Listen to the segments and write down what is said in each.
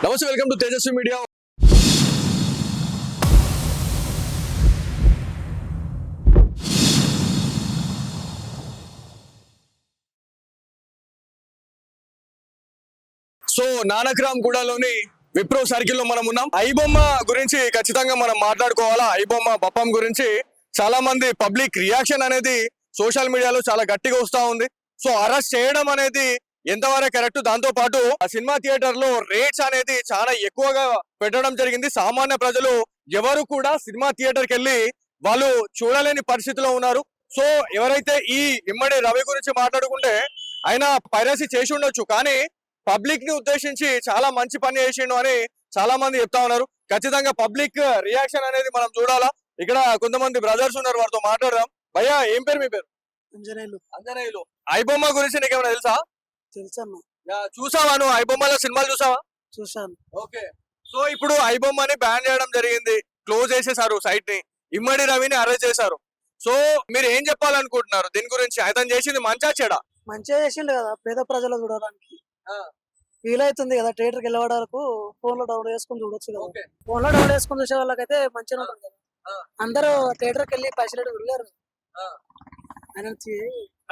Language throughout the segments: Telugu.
నమస్తే, welcome to Tejaswi media. So Nanakram గూడలోని విప్రో సర్కిల్ లో మనం ఉన్నాం. ఐబొమ్మ గురించి ఖచ్చితంగా మనం మాట్లాడుకోవాలా. ఐబొమ్మ బప్పం గురించి చాలా మంది పబ్లిక్ రియాక్షన్ అనేది సోషల్ మీడియాలో చాలా గట్టిగా వస్తా ఉంది. సో అరెస్ట్ చేయడం అనేది ఎంతవరకు కరెక్ట్, దాంతో పాటు సినిమా థియేటర్ లో రేట్స్ అనేది చాలా ఎక్కువగా పెట్టడం జరిగింది. సామాన్య ప్రజలు ఎవరు కూడా సినిమా థియేటర్ కి వెళ్ళి వాళ్ళు చూడలేని పరిస్థితిలో ఉన్నారు. సో ఎవరైతే ఈ ఇమ్మడి రవి గురించి మాట్లాడుకుంటే ఆయన పైరసీ చేసి ఉండొచ్చు, కానీ పబ్లిక్ ని ఉద్దేశించి చాలా మంచి పని చేసిండు అని చాలా మంది చెప్తా ఉన్నారు. ఖచ్చితంగా పబ్లిక్ రియాక్షన్ అనేది మనం చూడాలా. ఇక్కడ కొంతమంది బ్రదర్స్ ఉన్నారు, వారితో మాట్లాడదాం. భయ్యా, ఏం పేరు మీ పేరు? అంజనేయులు. అంజనేయులు. ఐబొమ్మ గురించి నీకేమైనా తెలుసా? తెలుసమ్మా. చూసావా నువ్వు? ఐబొమ్మలో సినిమాలు చూసావా? చూసాను. ఓకే. సో ఇప్పుడు ఐబొమ్మని బ్యాన్ చేయడం జరిగింది, క్లోజ్ చేసేసారు సైట్ ని. ఇమ్మడి రవిని అరెస్ట్ చేశారు. సో మీరు ఏం చెప్పాలనుకుంటున్నారు దీని గురించి? అతను చేసింది మంచా చెడా? మంచిగా చేసిండు కదా పేద ప్రజలు చూడడానికి. వీలైతుంది కదా థియేటర్ కి వెళ్ళే వరకు ఫోన్ లో డౌన్లోడ్ చేసుకుని చూడొచ్చు కదా. ఫోన్ లో డౌన్లోడ్ చేసుకుని చూసే వాళ్ళకైతే మంచిగా ఉంటుంది కదా. అందరూ థియేటర్ కి వెళ్ళి పైసలు వెళ్ళారు.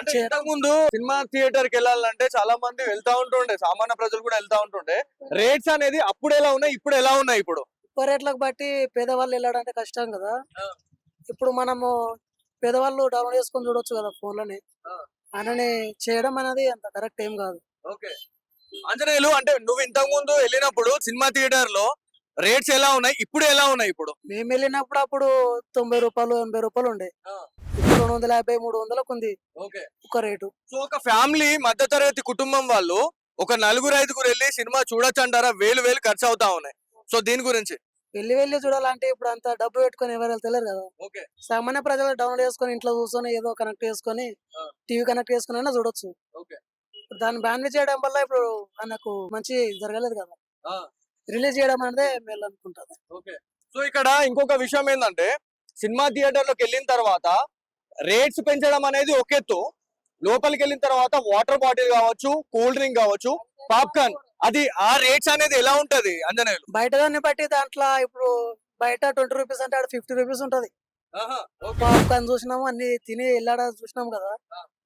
అంటే ఇంతకు ముందు సినిమా థియేటర్ కి వెళ్ళాలంటే చాలా మంది వెళ్తా ఉంటుండే, సామాన్య ప్రజలు కూడా వెళ్తా ఉంటుండే. రేట్స్ అనేది అప్పుడు ఎలా ఉన్నాయి, ఇప్పుడు ఎలా ఉన్నాయి? ఇప్పుడు రేట్లకు బట్టి పేదవాళ్ళు వెళ్ళాడంటే కష్టం కదా. ఇప్పుడు మనము పేదవాళ్ళు డౌన్లోడ్ చేసుకొని చూడొచ్చు కదా ఫోన్ లోనే. ఆయనని చేయడం అనేది అంత కరెక్ట్ ఏం కాదు. ఓకే. అంజనేయులు, అంటే నువ్వు ఇంతకు ముందు వెళ్ళినప్పుడు సినిమా థియేటర్ లో రేట్స్ ఎలా ఉన్నాయి, ఇప్పుడు ఎలా ఉన్నాయి? ఇప్పుడు మేము వెళ్ళినప్పుడు అప్పుడు 90 రూపాయలు 80 రూపాయలు ఉండే. ఇప్పుడు 250 300 ఉంది ఒక రేటు. సో ఒక ఫ్యామిలీ మధ్యతరగతి కుటుంబం వాళ్ళు ఒక 4-5 వెళ్ళి సినిమా చూడొచ్చు అంటారా? వేలు ఖర్చు అవుతా ఉన్నాయి. సో దీని గురించి వెళ్ళి చూడాలంటే ఇప్పుడు అంత డబ్బు పెట్టుకొని ఎవరు వెళ్తలేరు కదా. సామాన్య ప్రజలు డౌన్లోడ్ చేసుకొని ఇంట్లో కూర్చొని ఏదో కనెక్ట్ చేసుకొని టీవీ కనెక్ట్ చేసుకుని అయినా చూడొచ్చు. దాన్ని బ్యాన్ చేయడం వల్ల ఇప్పుడు నాకు మంచి జరగలేదు కదా. రిలీజ్ చేయడం అనేది మేలు అనుకుంటాను. సో ఇక్కడ ఇంకొక విషయం ఏంటంటే, సినిమా థియేటర్ లోకి వెళ్ళిన తర్వాత రేట్స్ పెంచడం అనేది ఒక ఎత్తు, లోపలికి వెళ్ళిన తర్వాత వాటర్ బాటిల్ కావచ్చు, కూల్ డ్రింక్ కావచ్చు, పాప్కార్న్, అది ఆ రేట్స్ అనేది ఎలా ఉంటది అంజనేయులు? బయట దాన్ని బట్టి దాంట్లో ఇప్పుడు బయట 20 రూపీస్ అంటే 50 రూపీస్ ఉంటది. పాప్కార్న్ చూసినాము, అన్ని తిని వెళ్ళాడ చూసినాం కదా.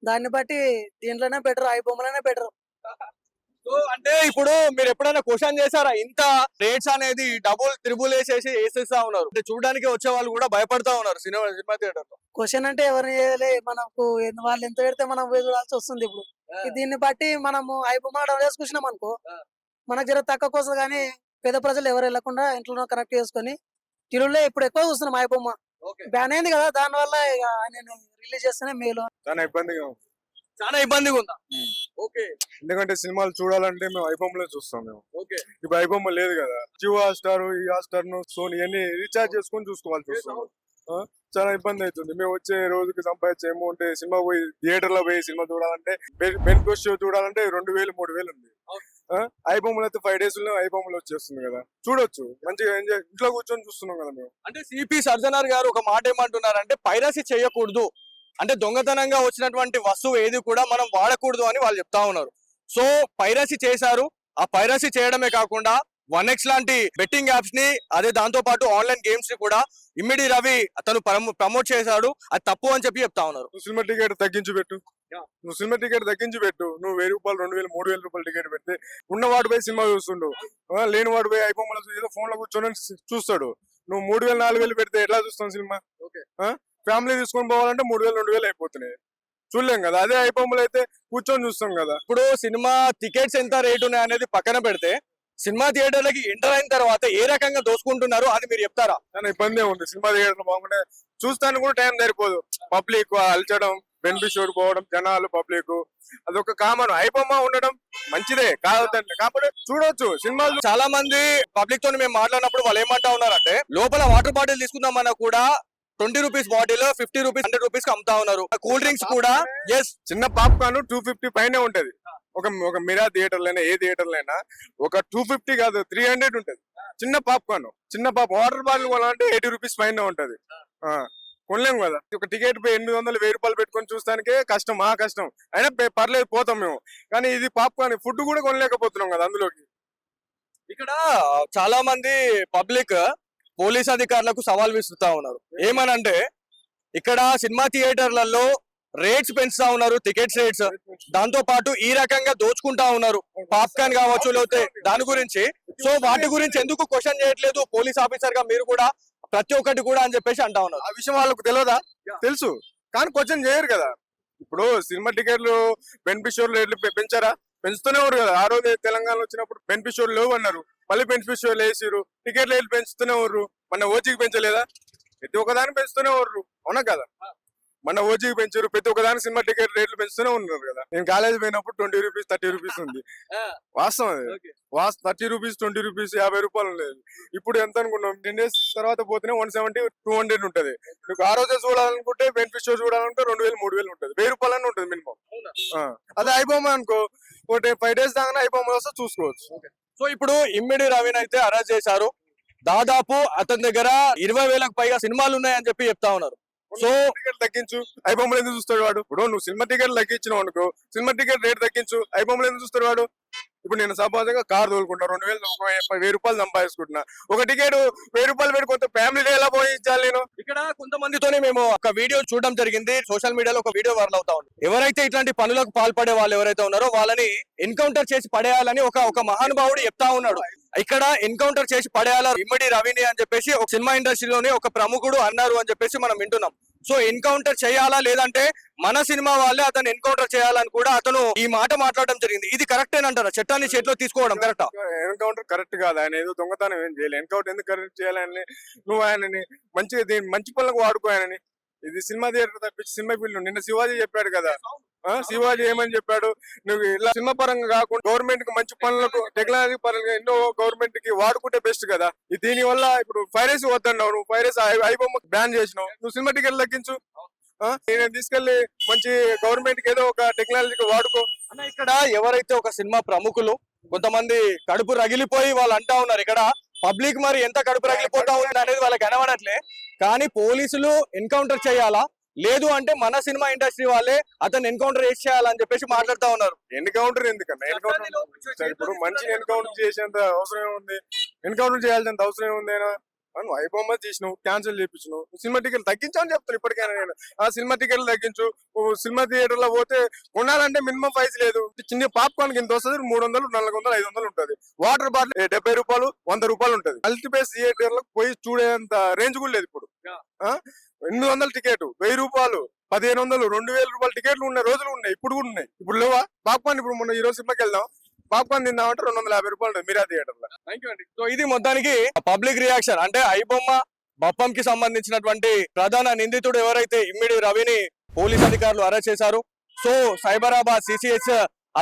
దాన్ని బట్టి దీంట్లోనే బెటర్, ఐబొమ్మలోనే బెటర్. సో అంటే ఇప్పుడు మీరు ఎప్పుడైనా క్వశ్చన్ చేశారా? ఇంత రేట్స్ అనేది డబుల్ త్రిబుల్ వేసేస్తా ఉన్నారు, అంటే చూడడానికి వచ్చే వాళ్ళు కూడా భయపడతా ఉన్నారు సినిమా థియేటర్ లో. క్వశ్చన్ అంటే ఎవరిని చేయలే, మనకు వాళ్ళు ఎంత పెడితే మనం పోయి చూడాల్సి వస్తుంది. ఇప్పుడు దీన్ని బట్టి మనము ఐబొమ్మ డౌన్ చేసుకున్నాం అనుకో, మనకు జర తక్కువ కోసం. కానీ పేద ప్రజలు ఎవరు వెళ్లకుండా ఇంట్లో కనెక్ట్ చేసుకుని టీవీలో ఇప్పుడు ఎక్కువ చూస్తున్నాం ఐబొమ్మ. బ్యాన్ అయింది కదా, దాని వల్ల ఆయన రిలీజ్ చేస్తేనే మేలు. చాలా ఇబ్బందిగా ఉందా? ఓకే. ఎందుకంటే సినిమాలు చూడాలంటే మేము ఐబొమ్మలో చూస్తాం. మేము ఇప్పుడు ఐబొమ్మ లేదు కదా. జియో హాట్స్టార్, ఈ హాట్స్టార్, సోనీ అన్ని రీఛార్జ్ చేసుకొని చూసుకోవాల్సి వస్తుంది. చాలా ఇబ్బంది అవుతుంది. మేము వచ్చే రోజుకి సంపాదించే అమౌంట్ సినిమా పోయి థియేటర్ లో పోయి సినిమా చూడాలంటే, బెనిఫిట్ షో చూడాలంటే 2000-3000 ఉంది. ఐబొమ్మలో అయితే 5 days లో ఐబొమ్మలో వచ్చేస్తుంది కదా, చూడొచ్చు మంచిగా ఎంజాయ్. ఇంట్లో కూర్చొని చూస్తున్నాం కదా మేము. అంటే సిపి సర్జనర్ గారు ఒక మాట ఏమంటున్నారంటే, పైరసీ చేయకూడదు, అంటే దొంగతనంగా వచ్చినటువంటి వస్తువు ఏది కూడా మనం వాడకూడదు అని వాళ్ళు చెప్తా ఉన్నారు. సో పైరసీ చేశారు. ఆ పైరసీ చేయడమే కాకుండా 1x లాంటి బెట్టింగ్ యాప్స్ ని, అదే దాంతో పాటు ఆన్లైన్ గేమ్స్ ని కూడా ఇమ్మిడి రవి అతను ప్రమోట్ చేశాడు. అది తప్పు అని చెప్పి చెప్తా ఉన్నారు. నువ్వు సినిమా టికెట్ తగ్గించి పెట్టు, నువ్వు 1000 రూపాయలు 2000 3000 టికెట్ పెడితే ఉన్న వాడిపై సినిమా చూస్తుండు, లేని వాడిపై ఐబొమ్మలో ఏదో ఫోన్ లో కూర్చొని చూస్తాడు. నువ్వు 3000-4000 పెడితే ఎట్లా చూస్తావు సినిమా? ఫ్యామిలీ తీసుకొని పోవాలంటే 3000-2000 అయిపోతున్నాయి, చూడలేం కదా. అదే ఐబొమ్మలో అయితే కూర్చొని చూస్తాం కదా. ఇప్పుడు సినిమా టికెట్స్ ఎంత రేటు ఉన్నాయి అనేది పక్కన పెడితే, సినిమా థియేటర్లకి ఎంటర్ అయిన తర్వాత ఏ రకంగా దోసుకుంటున్నారు అది మీరు చెప్తారా? చాలా ఇబ్బంది ఉంది. సినిమా థియేటర్ బాగుంటే చూస్తానికి కూడా టైం సరిపోదు. పబ్లిక్ అలచడం, బెనిఫిషియర్ పోవడం, జనాలు పబ్లిక్, అదొక కామన్. ఐబొమ్మ ఉండడం మంచిదే కాదండి, కాకపోతే చూడొచ్చు సినిమాలు. చాలా మంది పబ్లిక్ తో మేము మాట్లాడినప్పుడు వాళ్ళు ఏమంటా ఉన్నారంటే, లోపల వాటర్ బాటిల్ తీసుకుందామన్నా కూడా 20 రూపీస్ బాటిల్ 50 రూపీస్ 100 రూపీస్ అమ్ముతా ఉన్నారు. కూల్ డ్రింక్స్ కూడా చిన్న పాప్కార్న్ 250 పైనే ఉంటది. ఒక మిరా థియేటర్ లైనా ఏ థియేటర్ లైనా ఒక 250 కాదు 300 ఉంటది చిన్న పాప్కార్న్. వాటర్ బాటిల్ కొనాలంటే 80 రూపీస్ పైన ఉంటది. కొనలేము కదా. ఒక టికెట్ 800-1000 రూపాయలు పెట్టుకొని చూస్తానికే కష్టం. అయినా పర్లేదు పోతాం మేము. కానీ ఇది పాప్కార్న్ ఫుడ్ కూడా కొనలేకపోతున్నాం కదా అందులోకి. ఇక్కడ చాలా మంది పబ్లిక్ పోలీస్ అధికారులకు సవాల్ విసురుతా ఉన్నారు. ఏమనంటే ఇక్కడ సినిమా థియేటర్లలో రేట్స్ పెంచుతా ఉన్నారు, టికెట్స్ రేట్స్. దాంతో పాటు ఈ రకంగా దోచుకుంటా ఉన్నారు, పాప్కార్న్ కావచ్చు, లేకపోతే దాని గురించి. సో వాటి గురించి ఎందుకు క్వశ్చన్ చేయట్లేదు పోలీస్ ఆఫీసర్ గా మీరు కూడా, ప్రతి ఒక్కటి కూడా అని చెప్పేసి అంటా ఉన్నారు. ఆ విషయం వాళ్ళకు తెలియదా? తెలుసు, కానీ క్వశ్చన్ చేయరు కదా. ఇప్పుడు సినిమా టికెట్లు బెనిఫిషియర్ రేట్లు పెంచారా? పెంచుతూనే ఉన్నారు కదా. ఆ రోజు తెలంగాణలో వచ్చినప్పుడు బెనిఫిషియర్ లేవు అన్నారు, మళ్ళీ బెనిఫిషియర్ వేసిరు. టికెట్ రేట్లు పెంచుతూనే ఉన్నారు. మన ఓజీకి పెంచలేదా? ప్రతి ఒక్కదాన్ని పెంచుతూనే ఉన్నారు, అవునా కదా? మన ఓజీకి పెంచారు, ప్రతి ఒక్కదానికి సినిమా టికెట్ రేట్లు పెంచుతూనే ఉన్నారు కదా. నేను కాలేజ్ పోయినప్పుడు 20 రూపీస్ 30 రూపీస్ ఉంది. వాస్తవం అది. 30 రూపీస్ 20 రూపీస్ 50 రూపాయలు లేదు. ఇప్పుడు ఎంత అనుకున్నాం? 10 days తర్వాత పోతేనే 170 200 ఉంటది. నీకు ఆ రోజే చూడాలనుకుంటే బెనిఫిషియర్ చూడాలంటే 2000 3000 ఉంటది. 1000 రూపాయలు ఉంటుంది మినిమం. అదే ఐబొమ్మ అనుకో, ఒకటి 5 days దాకా ఐబొమ్మ వస్తే చూసుకోవచ్చు. సో ఇప్పుడు ఇమ్మిడి రవిని అయితే అరెస్ట్ చేశారు. దాదాపు అతని దగ్గర 20,000కు పైగా సినిమాలు ఉన్నాయని చెప్పి చెప్తా ఉన్నారు. సో టికెట్ తగ్గించు, ఐబొమ్మలు ఎందుకు చూస్తాడు వాడు? ఇప్పుడు నువ్వు సినిమా టికెట్ తగ్గించినావు అనుకో, సినిమా టికెట్ రేట్ తగ్గించు, ఐబొమ్మలు ఎందుకు చూస్తాడు వాడు? ఇప్పుడు నేను సపోజ్గా కార్ తోలుకుంటా, 2000 రూపాయలు సంపాదించుకుంటున్నా. ఒక టికెట్ 1000 రూపాయలు పెట్టి కొంత ఫ్యామిలీ ఎలా పోయి ఇచ్చాలి నేను? ఇక్కడ కొంతమందితోనే మేము ఒక వీడియో చూడడం జరిగింది, సోషల్ మీడియాలో ఒక వీడియో వైరల్ అవుతా ఉంది. ఎవరైతే ఇట్లాంటి పనులకు పాల్పడే వాళ్ళు ఎవరైతే ఉన్నారో వాళ్ళని ఎన్కౌంటర్ చేసి పడేయాలని ఒక మహానుభావుడు చెప్తా ఉన్నాడు. ఇక్కడ ఎన్కౌంటర్ చేసి పడేయాల ఇమ్మడి రవిని అని చెప్పేసి ఒక సినిమా ఇండస్ట్రీలోని ఒక ప్రముఖుడు అన్నారు అని చెప్పేసి మనం వింటున్నాం. సో ఎన్కౌంటర్ చేయాలా, లేదంటే మన సినిమా వాళ్ళే అతను ఎన్కౌంటర్ చేయాలని కూడా అతను ఈ మాట మాట్లాడడం జరిగింది. ఇది కరెక్టేనంటారా? చట్టాన్ని చేతిలో తీసుకోవడం కరెక్టా? ఎన్కౌంటర్ కరెక్ట్ కాదు. ఆయన ఏదో దొంగతనం ఏం చేయాలి. ఎన్కౌంటర్ ఎందుకు కరెక్ట్ చేయాలని? నువ్వు ఆయనని మంచిగా మంచి పనులకు వాడుకో ఆయనని. ఇది సినిమా థియేటర్ తప్పించి సినిమా ఫీల్డ్. నిన్న శివాజీ చెప్పాడు కదా, శివాజీ ఏమని చెప్పాడు? నువ్వు ఇలా సినిమా పరంగా కాకుండా గవర్నమెంట్ కి మంచి పనులకు, టెక్నాలజీ పరంగా ఎన్నో గవర్నమెంట్ కి వాడుకుంటే బెస్ట్ కదా. దీని వల్ల ఇప్పుడు పైరసీ వద్దన్నావు, నువ్వు పైరసీ ఐబొమ్మ బ్యాన్ చేసినావు, నువ్వు సినిమా టికెట్ తగ్గించు. నేను తీసుకెళ్లి మంచి గవర్నమెంట్ కి ఏదో ఒక టెక్నాలజీకి వాడుకో అన్న. ఇక్కడ ఎవరైతే ఒక సినిమా ప్రముఖులు కొంతమంది కడుపు రగిలిపోయి వాళ్ళు అంటా ఉన్నారు, ఇక్కడ పబ్లిక్ మరి ఎంత కడుపు రగిలిపోతా ఉంది అనేది వాళ్ళకి కనబడట్లే. కానీ పోలీసులు ఎన్కౌంటర్ చేయాలా, లేదు అంటే మన సినిమా ఇండస్ట్రీ వాళ్ళే అతను ఎన్కౌంటర్ చేయాలని చెప్పేసి మాట్లాడుతా ఉన్నారు. ఎన్కౌంటర్ ఎందుకన్నా? ఎన్కౌంటర్ ఇప్పుడు మనిషిని ఎన్కౌంటర్ చేసేంత అవసరం ఏముంది? ఎన్కౌంటర్ చేయాల్సినంత అవసరం ఏముంది? నువ్వు ఐబొమ్మ తీసినావు, క్యాన్సిల్ చేయించినావు, సినిమా టికెట్ తగ్గించావు చెప్తాను ఇప్పటికైనా నేను. ఆ సినిమా టికెట్లు తగ్గించు. సినిమా థియేటర్ లో పోతే కొనాలంటే మినిమం ప్రైస్ లేదు. చిన్న పాప్కార్న్ కింద వస్తుంది 300 400 500 ఉంటుంది. వాటర్ బాటిల్ 70 రూపాయలు 100 రూపాయలు ఉంటుంది. మల్టీప్లేస్ థియేటర్ లో పోయి చూడేంత రేంజ్ కూడా లేదు ఇప్పుడు. 800 టికెట్ 1000 రూపాయలు 1500 2000 రూపాయల టికెట్లు ఉన్న రోజులు ఉన్నాయి, ఇప్పుడు కూడా ఉన్నాయి. ఇప్పుడు లేవా? పాప్కార్న్ ఇప్పుడు మొన్న ఈ రోజు సినిమాకి వెళ్దాం, పాప్కార్న్ తిందామంటే 250 రూపాయలు ఉంటుంది మీరా థియేటర్ లో. థ్యాంక్ యూ అండి. సో ఇది మొత్తానికి పబ్లిక్ రియాక్షన్. అంటే ఐబొమ్మ బప్పం కి సంబంధించినటువంటి ప్రధాన నిందితుడు ఎవరైతే ఇమ్మిడి రవిని పోలీస్ అధికారులు అరెస్ట్ చేశారు. సో సైబరాబాద్ సిసిఎస్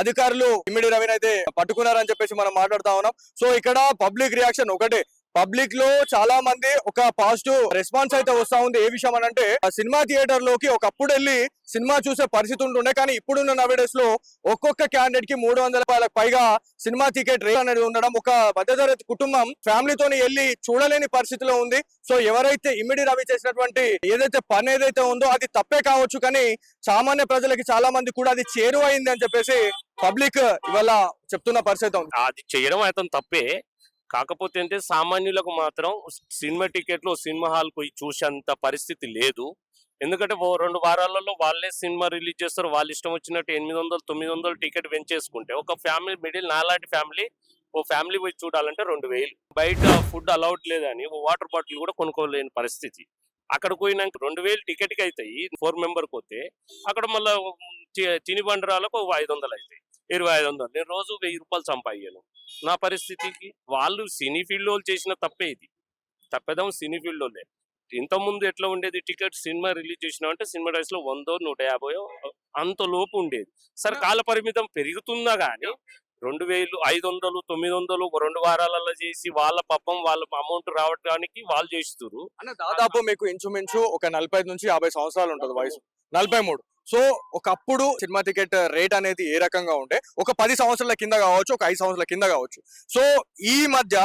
అధికారులు ఇమ్మిడి రవిని అయితే పట్టుకున్నారని చెప్పేసి మనం మాట్లాడుతా ఉన్నాం. సో ఇక్కడ పబ్లిక్ రియాక్షన్ ఒకటే. పబ్లిక్ లో చాలా మంది ఒక పాజిటివ్ రెస్పాన్స్ అయితే వస్తా ఉంది. ఏ విషయం అని అంటే సినిమా థియేటర్ లోకి ఒకప్పుడు వెళ్ళి సినిమా చూసే పరిస్థితి ఉంటుండే, కానీ ఇప్పుడున్న నవేడేస్ లో ఒక్కొక్క క్యాండిడేట్ కి 300 రూపాయలకు పైగా సినిమా టికెట్ రేట్ అనేది ఉండడం ఒక మధ్యతరగతి కుటుంబం ఫ్యామిలీతోని వెళ్ళి చూడలేని పరిస్థితిలో ఉంది. సో ఎవరైతే ఇమ్మిడి రవి చేసినటువంటి ఏదైతే పని ఏదైతే ఉందో అది తప్పే కావచ్చు, కానీ సామాన్య ప్రజలకి చాలా మంది కూడా అది చేరువైంది అని చెప్పేసి పబ్లిక్ ఇవాళ చెప్తున్న పరిస్థితి ఉంది. అది చేయడం అతను తప్పే. కాకపోతే అంటే సామాన్యులకు మాత్రం సినిమా టికెట్లు సినిమా హాల్ పోయి చూసేంత పరిస్థితి లేదు. ఎందుకంటే 2 వారాలలో వాళ్ళే సినిమా రిలీజ్ చేస్తారు. వాళ్ళు ఇష్టం వచ్చినట్టు 800 900 టికెట్ పెంచేసుకుంటే ఒక ఫ్యామిలీ మిడిల్ నాలాంటి ఫ్యామిలీ ఓ ఫ్యామిలీ పోయి చూడాలంటే 2000. బయట ఫుడ్ అలౌడ్ లేదని ఓ వాటర్ బాటిల్ కూడా కొనుక్కోలేని పరిస్థితి. అక్కడ పోయినాక 2000 టికెట్కి అవుతాయి 4 మెంబర్కి పోతే. అక్కడ మళ్ళీ తిని బండరాలకు 500 అవుతాయి, 2500. నేను రోజు 1000 రూపాయలు సంపాదించాను. నా పరిస్థితికి వాళ్ళు సినీ ఫీల్డ్ వాళ్ళు చేసిన తప్పే ఇది. తప్పేదాం సినీ ఫీల్డ్ వాళ్ళే. ఇంతకుముందు ఎట్లా ఉండేది? టికెట్ సినిమా రిలీజ్ చేసినా అంటే సినిమా రైస్ లో 100 150 అంత లోపు ఉండేది. సరే కాల పరిమితం పెరుగుతున్నా గానీ 2000 500 900 2 వారాలలో చేసి వాళ్ళ పాపం వాళ్ళ అమౌంట్ రావడానికి వాళ్ళు చేస్తున్నారు. అన్న దాదాపు మీకు ఇంచుమించు ఒక 45 నుంచి 50 సంవత్సరాలు ఉంటుంది వయసు, 43. సో ఒకప్పుడు సినిమా టికెట్ రేట్ అనేది ఏ రకంగా ఉంటే ఒక 10 సంవత్సరాల కింద కావచ్చు, ఒక 5 సంవత్సరాల కింద కావచ్చు. సో ఈ మధ్య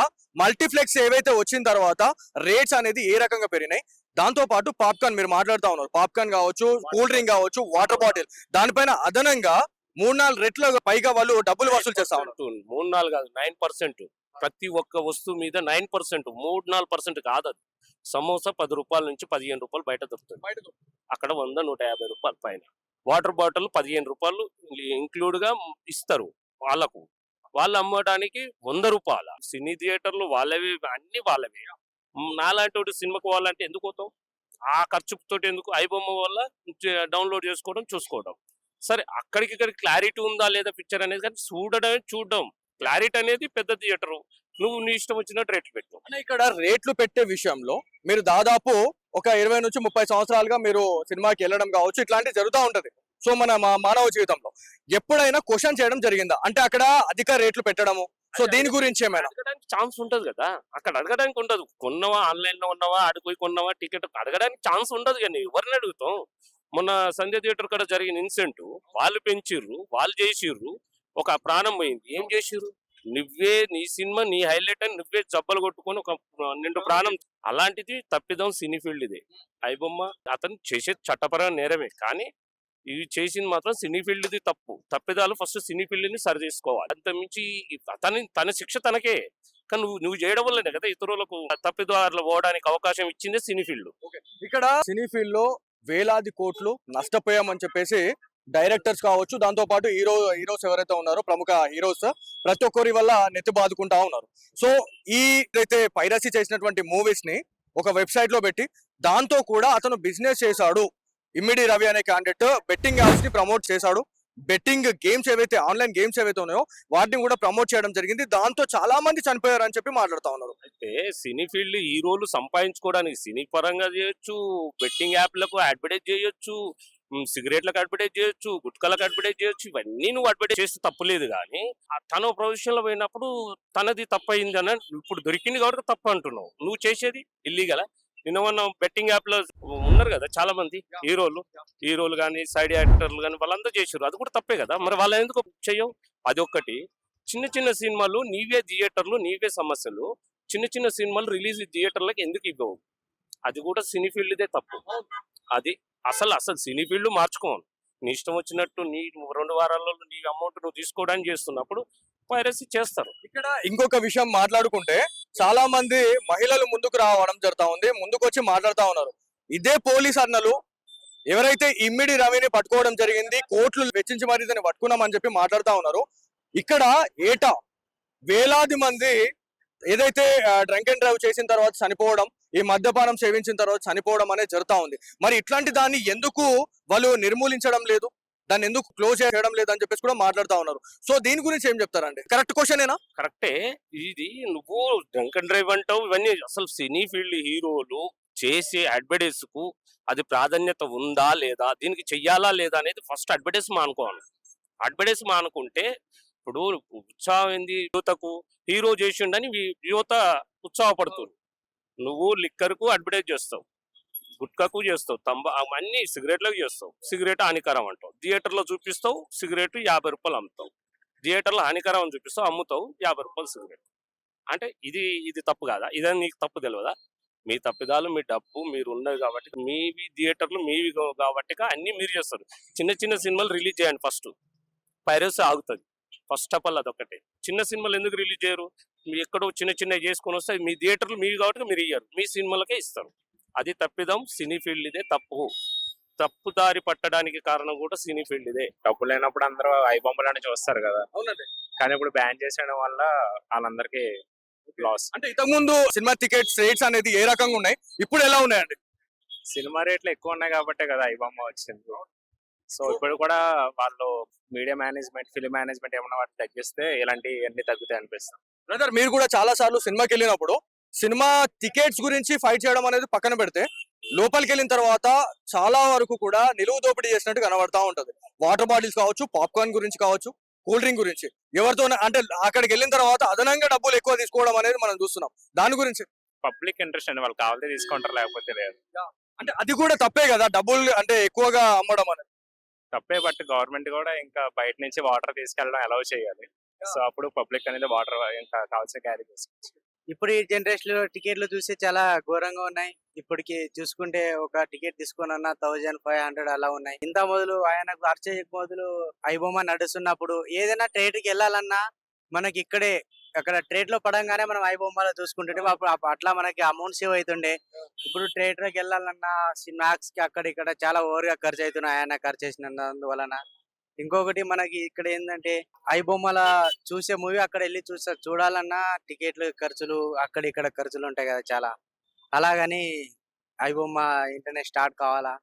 మల్టీప్లెక్స్ ఏవైతే వచ్చిన తర్వాత రేట్స్ అనేది ఏ రకంగా పెరిగినాయి. దాంతో పాటు పాప్కార్న్ మీరు మాట్లాడుతూ ఉన్నారు, పాప్కార్న్ కావచ్చు, కూల్ డ్రింక్ కావచ్చు, వాటర్ బాటిల్, దానిపైన అదనంగా 3-4 రెట్ల పైగా వాళ్ళు డబ్బులు వసూలు చేస్తా ఉన్నారు. 3-4 కాదు 9%. ప్రతి ఒక్క వస్తువు మీద 9%, 3-4% కాదు అది. సమోసా 10 రూపాయల నుంచి 15 రూపాయలు బయట దొరుకుతుంది. అక్కడ 100-150 రూపాయల పైన. వాటర్ బాటిల్ 15 రూపాయలు ఇంక్లూడ్ గా ఇస్తారు వాళ్ళకు. వాళ్ళు అమ్మడానికి 100 రూపాయల. సినీ థియేటర్లు వాళ్ళవి, అన్ని వాళ్ళవి. నాలాంటి సినిమాకి పోవాలంటే ఎందుకు పోతాం? ఆ ఖర్చుతో ఎందుకు? ఐబొమ్మ వల్ల డౌన్లోడ్ చేసుకోవడం, చూసుకోవడం. సరే, అక్కడికి క్లారిటీ ఉందా లేదా పిక్చర్ అనేది, కానీ చూడడం క్లారిటీ అనేది పెద్ద థియేటర్. నువ్వు నీ ఇష్టం వచ్చినట్టు రేట్లు పెట్టు. అంటే ఇక్కడ రేట్లు పెట్టే విషయంలో మీరు దాదాపు ఒక 20 నుంచి 30 సంవత్సరాలుగా మీరు సినిమాకి వెళ్ళడం కావచ్చు, ఇట్లాంటివి జరుగుతూ ఉంటది. సో మన మానవ జీవితంలో ఎప్పుడైనా క్వశ్చన్ చేయడం జరిగిందా? అంటే అక్కడ అధిక రేట్లు పెట్టడము, సో దీని గురించి ఏమైనా అడగడానికి ఛాన్స్ ఉంటది కదా, అక్కడ అడగడానికి ఉండదు. కొన్నావా, ఆన్లైన్ లో ఉన్నావా, ఆడిపోయి కొన్నావా టికెట్, అడగడానికి ఛాన్స్ ఉండదు. కానీ ఎవరిని అడుగుతాం? మొన్న సంజయ్ థియేటర్ కూడా జరిగిన ఇన్సిడెంట్, వాళ్ళు పెంచిర్రు, వాళ్ళు చేసిర్రు, ఒక ప్రాణం పోయింది. ఏం చేసిర్రు? నువ్వే నీ సినిమా నీ హైలైట్ అని నువ్వే జబ్బలు కొట్టుకొని ఒక నిండు ప్రాణం. అలాంటిది తప్పిదం సినీ ఫీల్డ్ ఇదే. ఐబొమ్మ అతను చేసేది చట్టపరమైన నేరమే, కానీ ఇవి చేసింది మాత్రం సినీ ఫీల్డ్ ది తప్పు. తప్పిదాలు ఫస్ట్ సినీ ఫీల్డ్ ని సరి చేసుకోవాలి. అంత మించి తన శిక్ష తనకే. కానీ నువ్వు చేయడం వల్లనే కదా ఇతరులకు తప్పిదారులు పోవడానికి అవకాశం ఇచ్చిందే సినీ ఫీల్డ్. ఇక్కడ సినీ ఫీల్డ్ లో వేలాది కోట్లు నష్టపోయామని చెప్పేసి డైరెక్టర్స్ కావచ్చు, దాంతో పాటు హీరోస్ ఎవరైతే ఉన్నారో ప్రముఖ హీరోస్ ప్రతి ఒక్కరి వల్ల నెత్తి బాదుకుంటా ఉన్నారు. సో ఈ అయితే పైరసీ చేసినటువంటి మూవీస్ ని ఒక వెబ్సైట్ లో పెట్టి దాంతో కూడా అతను బిజినెస్ చేశాడు. ఇమ్మిడి రవి అనే క్యాండిడేట్ బెట్టింగ్ యాప్స్ ని ప్రమోట్ చేశాడు. బెట్టింగ్ గేమ్స్ ఏవైతే ఆన్లైన్ గేమ్స్ ఏవైతే ఉన్నాయో వాటిని కూడా ప్రమోట్ చేయడం జరిగింది. దాంతో చాలా మంది చనిపోయారు అని చెప్పి మాట్లాడుతా ఉన్నారు. అయితే సినీ ఫీల్డ్ హీరోలు సంపాదించుకోవడానికి సినీ పరంగా చేయొచ్చు, బెట్టింగ్ యాప్లకు అడ్వర్టైజ్ చేయొచ్చు, సిగరెట్లకు అడ్వర్టైజ్ చేయొచ్చు, గుట్కలకు అడ్వర్టైజ్ చేయొచ్చు. ఇవన్నీ నువ్వు అడ్వర్టైజ్ చేస్తే తప్పులేదు. కానీ తన ప్రొఫెషన్ లో పోయినప్పుడు తనది తప్పయింది అని ఇప్పుడు దొరికింది కాబట్టి తప్పు అంటున్నావు. నువ్వు చేసేది ఇల్లీగల. నిన్న మొన్న బెట్టింగ్ యాప్ లో ఉన్నారు కదా చాలా మంది హీరోలు కానీ సైడ్ యాక్టర్లు కానీ, వాళ్ళందరూ చేసారు. అది కూడా తప్పే కదా. మరి వాళ్ళు ఎందుకు చెయ్యవు? అది ఒక్కటి. చిన్న సినిమాలు నీవే థియేటర్లు, నీవే సమస్యలు. చిన్న సినిమాలు రిలీజ్ థియేటర్లకు ఎందుకు ఇవ్వవు? అది కూడా సినీ ఫీల్డ్దే తప్పు. అది అసలు సినీ ఫీల్డ్ మార్చుకోవాలి. నీ ఇష్టం వచ్చినట్టు నీ 2 వారాల్లో నీ అమౌంట్ నువ్వు తీసుకోవడానికి చేస్తున్నప్పుడు పైరసీ చేస్తారు. ఇక్కడ ఇంకొక విషయం మాట్లాడుకుంటే చాలా మంది మహిళలు ముందుకు రావడం జరుగుతా ఉంది, ముందుకు వచ్చి మాట్లాడుతా ఉన్నారు. ఇదే పోలీస్ అన్నలు ఎవరైతే ఇమ్మిడి రవిని పట్టుకోవడం జరిగింది, కోట్లు వెచ్చించి మరీ దాన్ని పట్టుకున్నామని చెప్పి మాట్లాడుతా ఉన్నారు. ఇక్కడ ఏటా వేలాది మంది ఏదైతే డ్రంక్ అండ్ డ్రైవ్ చేసిన తర్వాత చనిపోవడం, ఈ మద్యపానం సేవించిన తర్వాత చనిపోవడం అనేది జరుగుతా ఉంది. మరి ఇట్లాంటి దాన్ని ఎందుకు వాళ్ళు నిర్మూలించడం లేదు, దాన్ని ఎందుకు క్లోజ్ చేయడం లేదు అని చెప్పేసి కూడా మాట్లాడుతా ఉన్నారు. సో దీని గురించి ఏం చెప్తారండి? కరెక్ట్ క్వశ్చనేనా? కరెక్టే. ఇది నువ్వు డ్రంక్ అండ్ డ్రైవ్ అంటావు, ఇవన్నీ అసలు సినీ ఫీల్డ్ హీరోలు చేసే అడ్వర్టైజ్ కు అది ప్రాధాన్యత ఉందా లేదా, దీనికి చెయ్యాలా లేదా అనేది ఫస్ట్ అడ్వర్టైజ్ మానుకోవాలి. అడ్వర్టైజ్ మానుకుంటే ఇప్పుడు ఉత్సాహం ఏంది యువతకు, హీరో చేసిండని యువత ఉత్సాహపడుతుంది. నువ్వు లిక్కర్ కు అడ్వర్టైజ్ చేస్తావు, గుట్కాకు చేస్తావు, అన్ని సిగరెట్లకు చేస్తావు. సిగరెట్ హానికరం అంటావు, థియేటర్లో చూపిస్తావు, సిగరెట్ 50 రూపాయలు అమ్ముతావు. థియేటర్లో హానికరం అని చూపిస్తావు, అమ్ముతావు 50 రూపాయలు సిగరెట్. అంటే ఇది తప్పు కాదా? ఇదని నీకు తప్పు తెలియదా? మీ తప్పిదాలు, మీ డబ్బు మీరు ఉన్నది కాబట్టి, మీవి థియేటర్లు మీవి కాబట్టి అన్ని మీరు చేస్తారు. చిన్న సినిమాలు రిలీజ్ చేయండి ఫస్ట్, పైరసీ ఆగుతుంది. ఫస్ట్ ఆఫ్ ఆల్ అదొకటే. చిన్న సినిమాలు ఎందుకు రిలీజ్ చేయరు? మీరు ఎక్కడో చిన్న చేసుకొని వస్తే మీ థియేటర్లు మీవి కాబట్టి మీరు ఇయ్యరు, మీ సినిమాలకే ఇస్తారు. అది తప్పిదం సినీ ఫీల్డ్ ఇదే. తప్పుదారి పట్టడానికి కారణం కూడా సినీ ఫీల్డ్ ఇదే. డబ్బు లేనప్పుడు అందరూ ఐబొమ్మలని చూస్తారు కదా, అవునండి. కానీ ఇప్పుడు బ్యాన్ చేసేయడం వల్ల వాళ్ళందరికీ లాస్. అంటే ఇంతకు ముందు సినిమా టికెట్స్ రేట్స్ అనేది ఏ రకంగా ఉన్నాయి, ఇప్పుడు ఎలా ఉన్నాయండి? సినిమా రేట్లు ఎక్కువ ఉన్నాయి కాబట్టే కదా ఐబొమ్మ వచ్చింది. సో ఇప్పుడు కూడా వాళ్ళు మీడియా మేనేజ్మెంట్, ఫిలిం మేనేజ్మెంట్ ఏమన్నా వాటి తగ్గిస్తే ఇలాంటివన్నీ తగ్గుతాయి అనిపిస్తుంది. బ్రదర్, మీరు కూడా చాలా సార్లు సినిమాకి వెళ్ళినప్పుడు సినిమా టికెట్స్ గురించి ఫైట్ చేయడం అనేది పక్కన పెడితే, లోపలికి వెళ్ళిన తర్వాత చాలా వరకు కూడా నిలువు దోపిడీ చేసినట్టు కనబడతా ఉంటది. వాటర్ బాటిల్స్ కావచ్చు, పాప్కార్న్ గురించి కావచ్చు, కూల్ డ్రింక్ గురించి ఎవరితో అంటే అక్కడికి వెళ్ళిన తర్వాత అదనంగా డబ్బులు ఎక్కువ తీసుకోవడం అనేది మనం చూస్తున్నాం. దాని గురించి పబ్లిక్ ఇంట్రెస్ట్ అండి, వాళ్ళు కావాలంటే తీసుకుంటారు, లేకపోతే లేదు. అంటే అది కూడా తప్పే కదా, డబ్బులు అంటే ఎక్కువగా అమ్మడం అనేది తప్పే. బట్ గవర్నమెంట్ కూడా ఇంకా బయట నుంచి వాటర్ తీసుకెళ్ళడం అలౌ చేయాలి. సో అప్పుడు పబ్లిక్ అనేది వాటర్ ఇంకా కావాల్సిన క్యారీ చేసుకోవచ్చు. ఇప్పుడు ఈ జనరేషన్ లో టికెట్లు చూస్తే చాలా ఘోరంగా ఉన్నాయి. ఇప్పటికి చూసుకుంటే ఒక టికెట్ తీసుకున్న 1500 అలా ఉన్నాయి. ఇంత మొదలు ఆయనకు అర్చయ్యకు మొదలు ఐబొమ్మ నడుస్తున్నప్పుడు ఏదైనా ట్రేడ్ కి వెళ్ళాలన్నా మనకి ఇక్కడే అక్కడ ట్రేడ్ లో పడంగానే మనం ఐ బొమ్మలో చూసుకుంటుంటే అట్లా మనకి అమౌంట్ సేవ్ అవుతుండే. ఇప్పుడు ట్రేడ్ లోకి వెళ్ళాలన్నా స్నాక్స్ కి అక్కడ ఇక్కడ చాలా ఓవర్ గా ఖర్చు అవుతున్నాయి ఆయన ఖర్చు చేసినందువలన. ఇంకొకటి మనకి ఇక్కడ ఏంటంటే ఐ బొమ్మల చూసే మూవీ అక్కడ వెళ్ళి చూడాలన్నా టికెట్లు ఖర్చులు అక్కడ ఇక్కడ ఖర్చులు ఉంటాయి కదా చాలా. అలాగని ఐ బొమ్మ ఇంటర్నెట్ స్టార్ట్ కావాలా